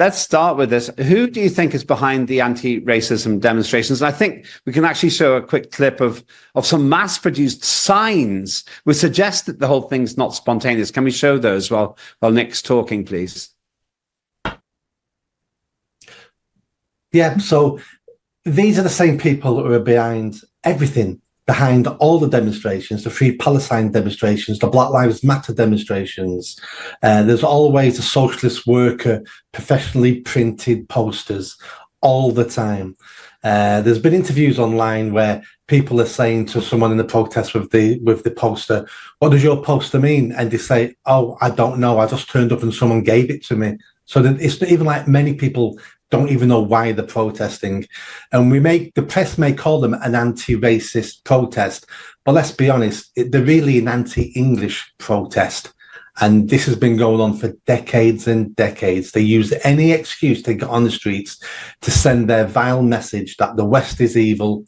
let's start with this. Who do you think is behind the anti-racism demonstrations? And I think we can actually show a quick clip of some mass-produced signs which suggest that the whole thing's not spontaneous. Can we show those while Nick's talking, please? Yeah, so these are the same people who are behind everything, behind all the demonstrations, the Free Palestine demonstrations, the Black Lives Matter demonstrations. There's always a socialist worker, professionally printed posters all the time. There's been interviews online where people are saying to someone in the protest with the poster, "What does your poster mean?" And they say, "Oh, I don't know. I just turned up and someone gave it to me." So that it's not even like many people don't even know why they're protesting. And the press may call them an anti-racist protest, but let's be honest, they're really an anti-English protest. And this has been going on for decades and decades. They use any excuse to get on the streets to send their vile message that the West is evil,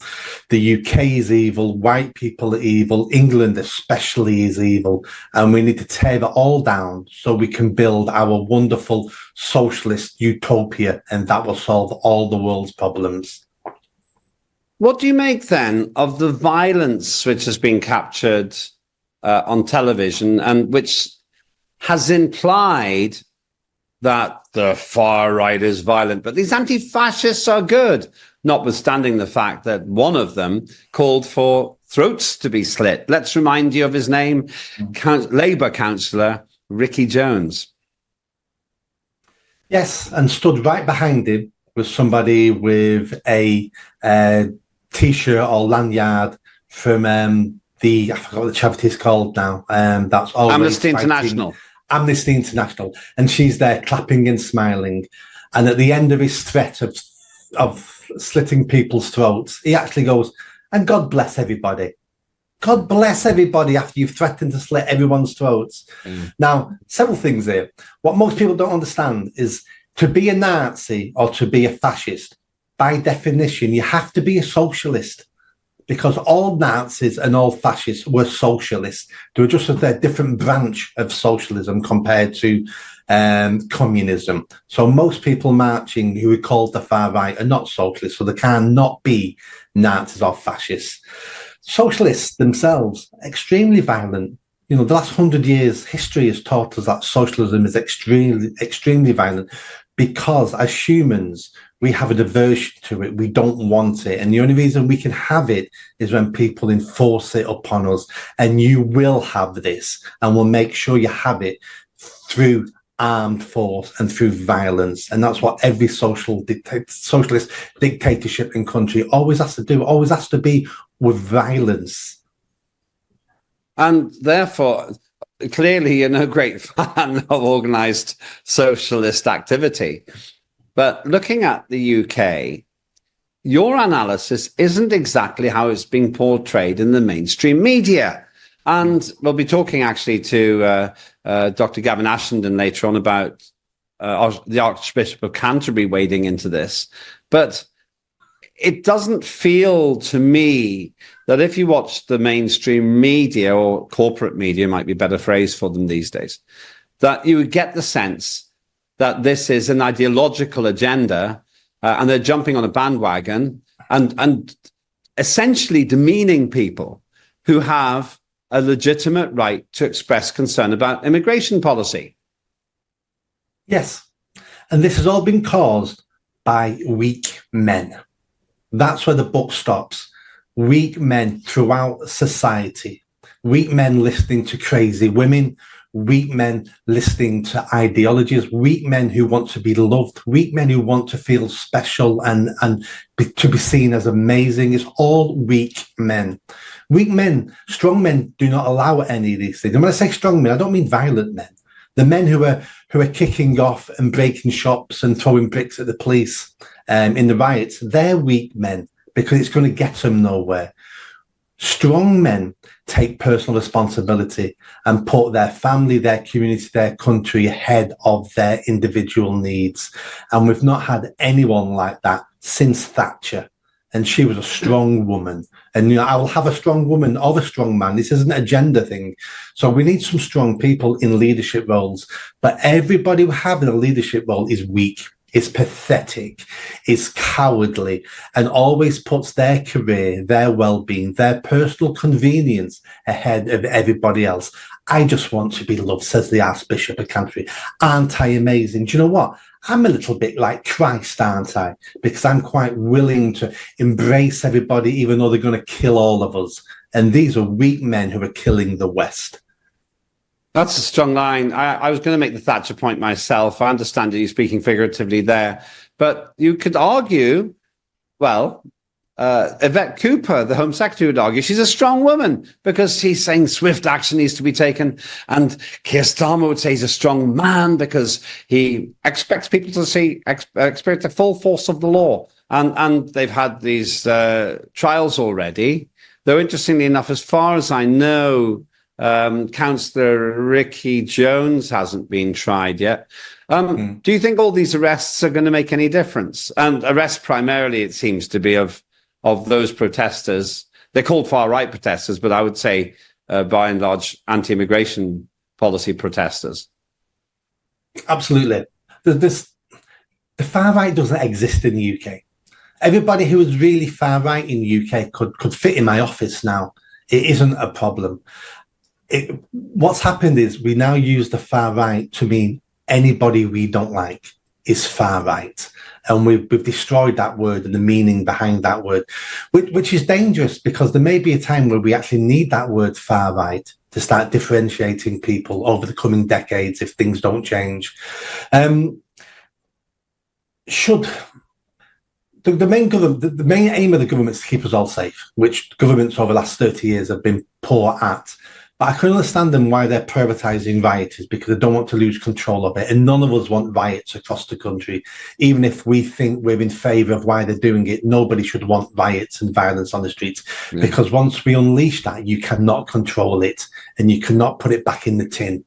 the UK is evil, white people are evil, England especially is evil, and we need to tear it all down so we can build our wonderful socialist utopia, and that will solve all the world's problems. What do you make then of the violence which has been captured on television and which has implied that the far right is violent, but these anti-fascists are good, notwithstanding the fact that one of them called for throats to be slit? Let's remind you of his name, Labour councillor Ricky Jones. Yes, and stood right behind him was somebody with a T-shirt or lanyard from I forgot what the charity is called now. That's always Amnesty International. Amnesty International, and she's there clapping and smiling. And at the end of his threat of slitting people's throats, he actually goes, "And God bless everybody. God bless everybody," after you've threatened to slit everyone's throats. Now, several things here. What most people don't understand is to be a Nazi or to be a fascist, by definition, you have to be a socialist. Because all Nazis and all fascists were socialists. They were just a different branch of socialism compared to communism. So most people marching who we call the far right are not socialists, so they cannot be Nazis or fascists. Socialists themselves, extremely violent. You know, the last 100 years, history has taught us that socialism is extremely violent because as humans, we have an aversion to it. We don't want it. And the only reason we can have it is when people enforce it upon us. And you will have this, and we'll make sure you have it through armed force and through violence. And that's what every socialist dictatorship in country always has to do. Always has to be with violence. And therefore, clearly you're no great fan of organised socialist activity. But looking at the UK, your analysis isn't exactly how it's being portrayed in the mainstream media. And we'll be talking actually to Dr. Gavin Ashenden later on about the Archbishop of Canterbury wading into this. But it doesn't feel to me that if you watch the mainstream media, or corporate media might be a better phrase for them these days, that you would get the sense that this is an ideological agenda and they're jumping on a bandwagon and essentially demeaning people who have a legitimate right to express concern about immigration policy. Yes, and this has all been caused by weak men. That's where the book stops. Weak men throughout society. Weak men listening to crazy women. Weak men listening to ideologies. Weak men who want to be loved. Weak men who want to feel special and to be seen as amazing. It's all weak men. Weak men, strong men do not allow any of these things. And when I say strong men, I don't mean violent men. The men who are kicking off and breaking shops and throwing bricks at the police in the riots, they're weak men because it's going to get them nowhere. Strong men take personal responsibility and put their family, their community, their country ahead of their individual needs. And we've not had anyone like that since Thatcher. And she was a strong woman. And, you know, I will have a strong woman or a strong man. This isn't a gender thing. So we need some strong people in leadership roles. But everybody who have in a leadership role is weak. is pathetic, is cowardly, and always puts their career, their well-being, their personal convenience ahead of everybody else. I just want to be loved, says the Archbishop of Canterbury. Aren't I amazing? Do you know what? I'm a little bit like Christ, aren't I? Because I'm quite willing to embrace everybody, even though they're going to kill all of us. And these are weak men who are killing the West. That's a strong line. I was going to make the Thatcher point myself. I understand that you're speaking figuratively there, but you could argue, well, Yvette Cooper, the Home Secretary, would argue she's a strong woman because she's saying swift action needs to be taken. And Keir Starmer would say he's a strong man because he expects people to expect the full force of the law. And they've had these trials already. Though, interestingly enough, as far as I know, Councillor Ricky Jones hasn't been tried yet. Do you think all these arrests are going to make any difference? And arrests primarily, it seems to be of those protesters. They're called far-right protesters, but I would say, by and large, anti-immigration policy protesters. Absolutely. The far-right doesn't exist in the UK. Everybody who is really far-right in the UK could fit in my office now. It isn't a problem. What's happened is we now use the far-right to mean anybody we don't like is far-right. And we've destroyed that word and the meaning behind that word, which is dangerous because there may be a time where we actually need that word far-right to start differentiating people over the coming decades if things don't change. The main aim of the government is to keep us all safe, which governments over the last 30 years have been poor at. But I can understand them why they're privatising rioters because they don't want to lose control of it. And none of us want riots across the country. Even if we think we're in favour of why they're doing it, nobody should want riots and violence on the streets. Yeah. Because once we unleash that, you cannot control it and you cannot put it back in the tin.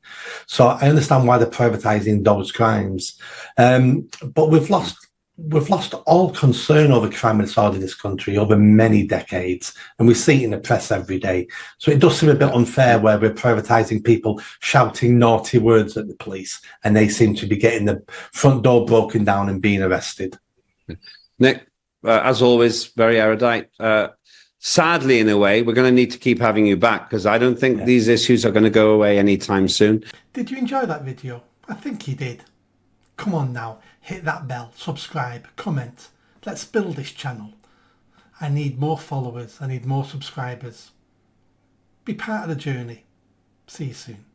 So I understand why they're privatising those crimes. But we've lost all concern over crime and fraud in this country over many decades, and we see it in the press every day. So it does seem a bit unfair where we're privatising people shouting naughty words at the police, and they seem to be getting the front door broken down and being arrested. Nick, as always, very erudite. Sadly, in a way, we're going to need to keep having you back because I don't think these issues are going to go away anytime soon. Did you enjoy that video? I think you did. Come on now, hit that bell, subscribe, comment. Let's build this channel. I need more followers, I need more subscribers. Be part of the journey. See you soon.